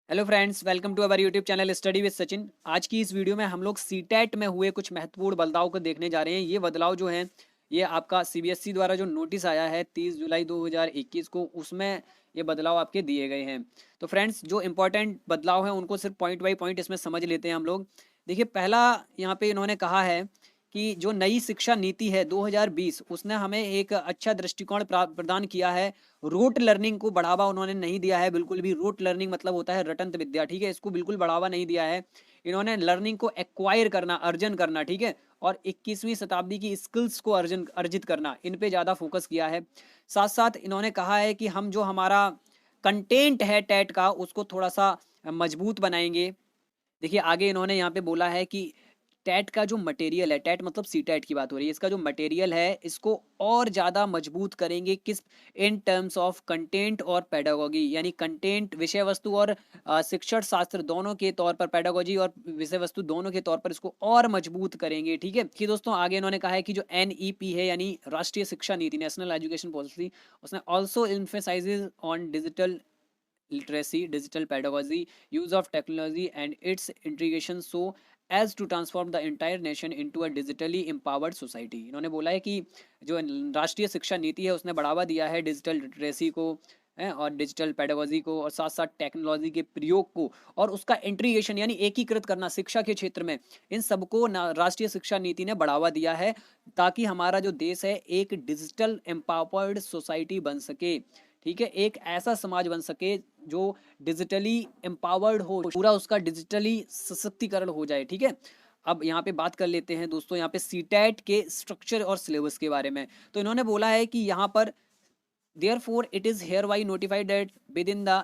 Hello friends, welcome to our YouTube channel study with Sachin. आज की इस वीडियो में हम लोग सीटेट में हुए कुछ महत्वपूर्ण बदलाव को देखने जा रहे हैं। ये बदलाव जो हैं ये आपका सीबीएसई द्वारा जो नोटिस आया है 30 जुलाई 2021 को, उसमें ये बदलाव आपके दिए गए हैं। तो फ्रेंड्स, जो इंपॉर्टेंट बदलाव हैं उनको सिर्फ पॉइंट बाई पॉइंट इसमें समझ लेते हैं हम लोग। देखिए, पहला यहाँ पे इन्होंने कहा है कि जो नई शिक्षा नीति है 2020 उसने हमें एक अच्छा दृष्टिकोण प्रदान किया है। रोट लर्निंग को बढ़ावा उन्होंने नहीं दिया है बिल्कुल भी। रोट लर्निंग मतलब होता है रटंत विद्या, ठीक है, इसको बिल्कुल बढ़ावा नहीं दिया है। इन्होंने लर्निंग को एक्वायर करना, अर्जन करना, ठीक है, और 21वीं शताब्दी की स्किल्स को अर्जित करना, इन पे ज्यादा फोकस किया है। साथ साथ इन्होंने कहा है कि हम जो हमारा कंटेंट है टेट का उसको थोड़ा सा मजबूत बनाएंगे। देखिए, आगे इन्होंने यहाँ पे बोला है कि टैट का जो मटेरियल है, टैट मतलब सी टैट की बात हो रही है, इसका जो मटेरियल है इसको और ज़्यादा मजबूत करेंगे। किस? इन टर्म्स ऑफ कंटेंट और पेडागोगी, यानी कंटेंट विषय वस्तु और शिक्षण शास्त्र दोनों के तौर पर, पेडागोजी और विषय वस्तु दोनों के तौर पर इसको और मजबूत करेंगे, ठीक है। कि दोस्तों, आगे इन्होंने कहा है कि जो एनईपी है यानी राष्ट्रीय शिक्षा नीति, नेशनल एजुकेशन पॉलिसी, उसने also emphasizes on digital literacy, digital pedagogy, use of technology and its integration so as to transform the entire nation into a digitally empowered society। इन्होंने बोला है कि जो राष्ट्रीय शिक्षा नीति है उसने बढ़ावा दिया है डिजिटल लिटरेसी को और डिजिटल पेडागोजी को, और साथ साथ टेक्नोलॉजी के प्रयोग को और उसका इंटीग्रेशन यानी एकीकृत करना शिक्षा के क्षेत्र में, इन सबको राष्ट्रीय शिक्षा नीति ने बढ़ावा दिया है ताकि हमारा जो देश है एक डिजिटल एम्पावर्ड सोसाइटी बन सके, ठीक है, एक ऐसा समाज बन सके जो डिजिटली एम्पावर्ड हो, पूरा उसका डिजिटली सशक्तिकरण हो जाए, ठीक है। अब यहाँ पे बात कर लेते हैं दोस्तों यहाँ पे सीटेट के स्ट्रक्चर और सिलेबस के बारे में। तो इन्होंने बोला है कि यहाँ पर therefore it is hereby notified that within the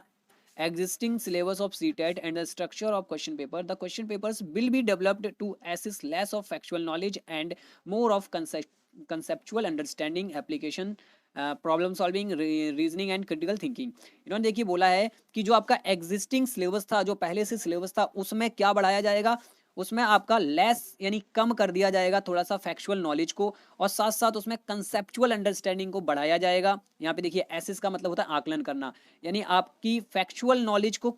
existing syllabus of CTET and the structure of question paper, the question papers will be developed to assist less of factual knowledge and more of conceptual understanding, application, problem solving, reasoning and critical thinking. इन्होंने देखिए बोला है कि जो आपका existing syllabus था, जो पहले से सिलेबस था, उसमें क्या बढ़ाया जाएगा, उसमें आपका लेस यानी कम कर दिया जाएगा थोड़ा सा फैक्चुअल नॉलेज को, और साथ साथ उसमें कंसेप्चुअल अंडरस्टैंडिंग को बढ़ाया जाएगा। यहाँ पे देखिए, एसिस का मतलब होता है आकलन करना, यानी आपकी फैक्चुअल नॉलेज को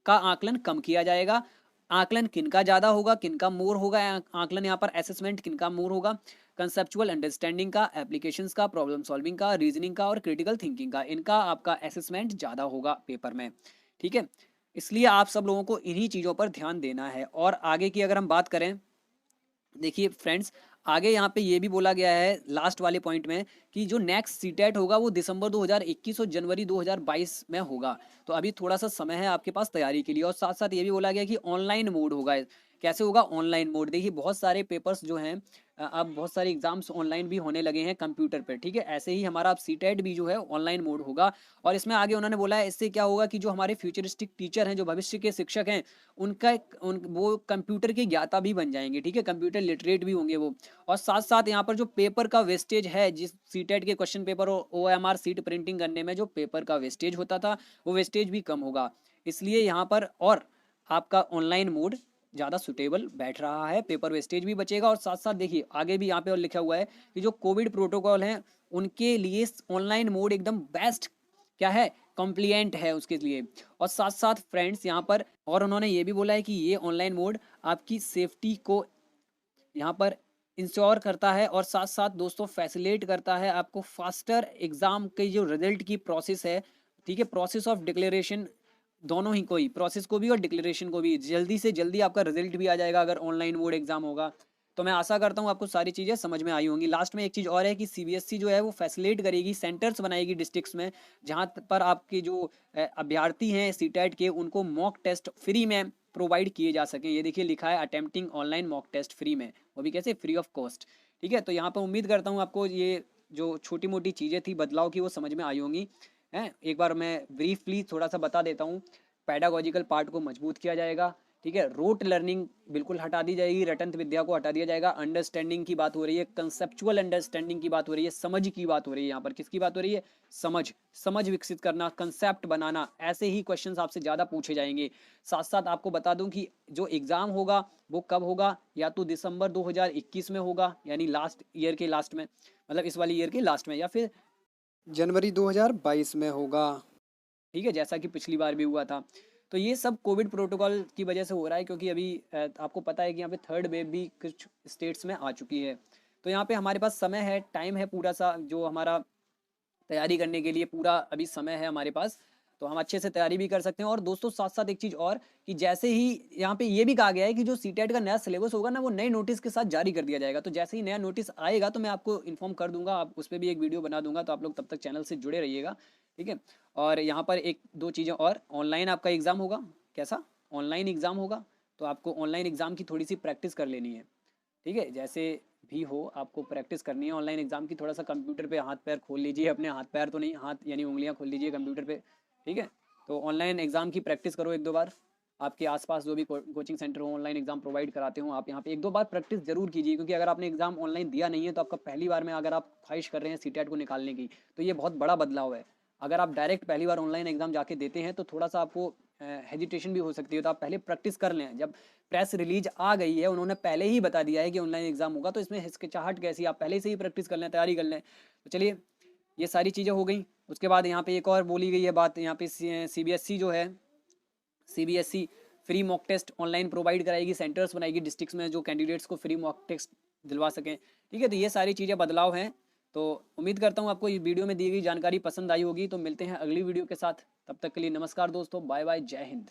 का आकलन कम किया जाएगा। आकलन किनका ज्यादा होगा, किनका मोर होगा, आकलन यहाँ पर असेसमेंट किनका मोर होगा, कंसेप्चुअल अंडरस्टैंडिंग का, एप्लीकेशंस का, प्रॉब्लम सॉल्विंग का, रीजनिंग का और क्रिटिकल थिंकिंग का, इनका आपका असेसमेंट ज्यादा होगा पेपर में, ठीक है। इसलिए आप सब लोगों को इन्हीं चीजों पर ध्यान देना है। और आगे की अगर हम बात करें, देखिए फ्रेंड्स, आगे यहाँ पे ये भी बोला गया है लास्ट वाले पॉइंट में कि जो नेक्स्ट सीटेट होगा वो दिसंबर 2021 और जनवरी 2022 में होगा। तो अभी थोड़ा सा समय है आपके पास तैयारी के लिए। और साथ साथ ये भी बोला गया कि ऑनलाइन मोड होगा। कैसे होगा ऑनलाइन मोड? देखिए, बहुत सारे पेपर्स जो हैं, अब बहुत सारे एग्जाम्स ऑनलाइन भी होने लगे हैं कंप्यूटर पर, ठीक है। ऐसे ही हमारा अब सीटेट भी जो है ऑनलाइन मोड होगा। और इसमें आगे उन्होंने बोला है इससे क्या होगा कि जो हमारे फ्यूचरिस्टिक टीचर हैं, जो भविष्य के शिक्षक हैं, वो कंप्यूटर के ज्ञाता भी बन जाएंगे, ठीक है, कंप्यूटर लिटरेट भी होंगे वो। और साथ साथ यहाँ पर जो पेपर का वेस्टेज है, जिस सीटेट के क्वेश्चन पेपर और ओएमआर सीट प्रिंटिंग करने में जो पेपर का वेस्टेज होता था, वो वेस्टेज भी कम होगा। इसलिए यहाँ पर और आपका ऑनलाइन मोड ज़्यादा सुटेबल बैठ रहा है, पेपर वेस्टेज भी बचेगा। और साथ साथ देखिए आगे भी यहाँ पे और लिखा हुआ है कि जो कोविड प्रोटोकॉल हैं उनके लिए ऑनलाइन मोड एकदम बेस्ट क्या है, कॉम्प्लिएंट है उसके लिए। और साथ साथ फ्रेंड्स यहाँ पर और उन्होंने ये भी बोला है कि ये ऑनलाइन मोड आपकी सेफ्टी को यहाँ पर इंश्योर करता है, और साथ साथ दोस्तों फैसिलिटेट करता है आपको फास्टर एग्जाम के जो रिजल्ट की प्रोसेस है, ठीक है, प्रोसेस ऑफ डिक्लेरेशन, दोनों ही कोई प्रोसेस को भी और डिक्लेरेशन को भी जल्दी से जल्दी आपका रिजल्ट भी आ जाएगा अगर ऑनलाइन मोड एग्जाम होगा। तो मैं आशा करता हूँ आपको सारी चीज़ें समझ में आई होंगी। लास्ट में एक चीज़ और है कि सीबीएसई जो है वो फैसिलिटेट करेगी, सेंटर्स बनाएगी डिस्ट्रिक्ट्स में, जहाँ पर आपके जो अभ्यर्थी हैं सीटेट के, उनको मॉक टेस्ट फ्री में प्रोवाइड किए जा सकें। ये देखिए लिखा है attempting online mock test free में, वो भी कैसे, फ्री ऑफ कॉस्ट, ठीक है। तो यहाँ पर उम्मीद करता हूँ आपको ये जो छोटी मोटी चीज़ें थी बदलाव की वो समझ में आई होंगी, हैं। एक बार मैं ब्रीफली थोड़ा सा बता देता हूँ। पैडागोजिकल पार्ट को मजबूत किया जाएगा, ठीक है। रोट लर्निंग बिल्कुल हटा दी जाएगी, रटंत विद्या को हटा दिया जाएगा। अंडरस्टैंडिंग की बात हो रही है, कंसेप्चुअल अंडरस्टैंडिंग की बात हो रही है, समझ की बात हो रही है। यहाँ पर किसकी बात हो रही है? समझ, समझ विकसित करना, कंसेप्ट बनाना, ऐसे ही क्वेश्चंस आपसे ज़्यादा पूछे जाएंगे। साथ साथ आपको बता दूं कि जो एग्ज़ाम होगा वो कब होगा, या तो दिसंबर 2021 में होगा यानी लास्ट ईयर के लास्ट में, मतलब इस वाली ईयर के लास्ट में, या फिर जनवरी 2022 में होगा। ठीक है, जैसा कि पिछली बार भी हुआ था। तो ये सब कोविड प्रोटोकॉल की वजह से हो रहा है, क्योंकि अभी आपको पता है कि यहाँ पे थर्ड वेव भी कुछ स्टेट्स में आ चुकी है। तो यहाँ पे हमारे पास समय है, टाइम है पूरा सा, जो हमारा तैयारी करने के लिए पूरा अभी समय है हमारे पास, तो हम अच्छे से तैयारी भी कर सकते हैं। और दोस्तों साथ साथ एक चीज़ और, कि जैसे ही यहाँ पे ये भी कहा गया है कि जो सीटेट का नया सिलेबस होगा ना, वो नए नोटिस के साथ जारी कर दिया जाएगा। तो जैसे ही नया नोटिस आएगा तो मैं आपको इन्फॉर्म कर दूंगा, आप उस पर भी एक वीडियो बना दूंगा, तो आप लोग तब तक चैनल से जुड़े रहिएगा, ठीक है। और यहाँ पर एक दो चीज़ें और, ऑनलाइन आपका एग्ज़ाम होगा। कैसा? ऑनलाइन एग्ज़ाम होगा, तो आपको ऑनलाइन एग्ज़ाम की थोड़ी सी प्रैक्टिस कर लेनी है, ठीक है। जैसे भी हो आपको प्रैक्टिस करनी है ऑनलाइन एग्जाम की। थोड़ा सा कंप्यूटर पे हाथ पैर खोल लीजिए, अपने हाथ पैर तो नहीं, हाथ यानी उंगलियां खोल लीजिए कंप्यूटर पे, ठीक है। तो ऑनलाइन एग्जाम की प्रैक्टिस करो एक दो बार। आपके आसपास जो भी कोचिंग सेंटर हो, ऑनलाइन एग्जाम प्रोवाइड कराते हो, आप यहाँ पे एक दो बार प्रैक्टिस जरूर कीजिए, क्योंकि अगर आपने एग्जाम ऑनलाइन दिया नहीं है तो आपका पहली बार में अगर आप ख्वाहिश कर रहे हैं सीटेट को निकालने की, तो ये बहुत बड़ा बदलाव है। अगर आप डायरेक्ट पहली बार ऑनलाइन एग्जाम जाके देते हैं तो थोड़ा सा आपको हेजिटेशन भी हो सकती है, तो आप पहले प्रैक्टिस कर लें। जब प्रेस रिलीज आ गई है, उन्होंने पहले ही बता दिया है कि ऑनलाइन एग्जाम होगा, तो इसमें हिचकिचाहट कैसी, आप पहले से ही प्रैक्टिस कर लें, तैयारी कर लें। तो चलिए, ये सारी चीज़ें हो गई। उसके बाद यहाँ पे एक और बोली गई है बात, यहाँ पे सीबीएसई जो है, CBSE free mock test online provide कराएगी, सेंटर्स बनाएगी डिस्ट्रिक्ट्स में, जो कैंडिडेट्स को फ्री मॉक टेस्ट दिलवा सकें, ठीक है। तो ये सारी चीज़ें बदलाव हैं। तो उम्मीद करता हूँ आपको ये वीडियो में दी गई जानकारी पसंद आई होगी। तो मिलते हैं अगली वीडियो के साथ, तब तक के लिए नमस्कार दोस्तों, बाय बाय, जय हिंद।